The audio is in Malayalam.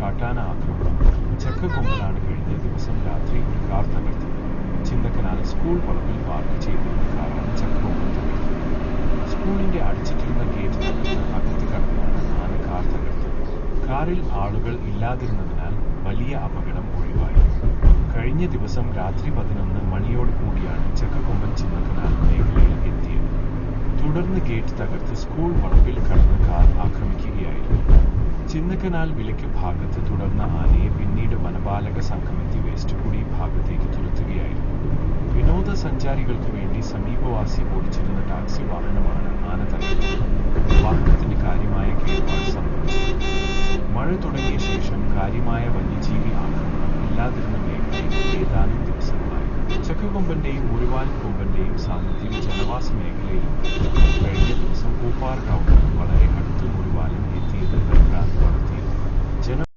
കാട്ടാന ആക്രമണം. ചക്കക്കൊമ്പനാണ് കഴിഞ്ഞ ദിവസം രാത്രി ഒരു കാർ തകർത്തത്. ചിന്നക്കനാൽ സ്കൂൾ വളവിൽ പാർക്ക് ചെയ്തിരുന്ന കാറാണ് ചക്കക്കൊമ്പൻ തകർത്തത്. സ്കൂളിന്റെ അടച്ചിട്ടിരുന്ന ഗേറ്റ് തകർന്ന് അകത്ത് കടന്നാണ് ആന കാർ തകർത്തത്. കാറിൽ ആളുകൾ ഇല്ലാതിരുന്നതിനാൽ വലിയ അപകടം ഒഴിവായി. കഴിഞ്ഞ ദിവസം രാത്രി 11 മണിയോട് കൂടിയാണ് ചക്കക്കൊമ്പൻ ചിന്നക്കനാൽ മേഖലയിൽ എത്തിയത്. തുടർന്ന് ഗേറ്റ് തകർത്ത് സ്കൂൾ വളവിൽ കടന്ന് കാർ ആക്രമിക്കുകയായിരുന്നു. ചിന്നക്കനാൽ വിലയ്ക്ക് ഭാഗത്ത് തുടർന്ന ആനയെ പിന്നീട് വനപാലക സംഘമെത്തി വേസ്റ്റുകുടി ഭാഗത്തേക്ക് തുരത്തുകയായിരുന്നു. വിനോദസഞ്ചാരികൾക്കു വേണ്ടി സമീപവാസി ഓടിച്ചിരുന്ന ടാക്സി വാഹനമാണ് ആന തകർത്തത്. വാഹനത്തിന് കാര്യമായ കേടുപാട് സംഭവിച്ചു. മഴ തുടങ്ങിയ ശേഷം കാര്യമായ വന്യജീവി ആക്രമണം ഇല്ലാതിരുന്ന മേഖലയിൽ ഏതാനും ദിവസങ്ങളായി. ചക്കക്കൊമ്പന്റെയും മുറിവാൽ കൊമ്പന്റെയും സാന്നിധ്യം ജനവാസ മേഖലയിലുണ്ട്. കഴിഞ്ഞ ദിവസം പൂപ്പാറ ടൗണിൽ വളരെ അടുത്ത് മുറിവാലൻ എത്തിയത് ഭയഭ്രാന്തി പടർത്തിയിരുന്നു.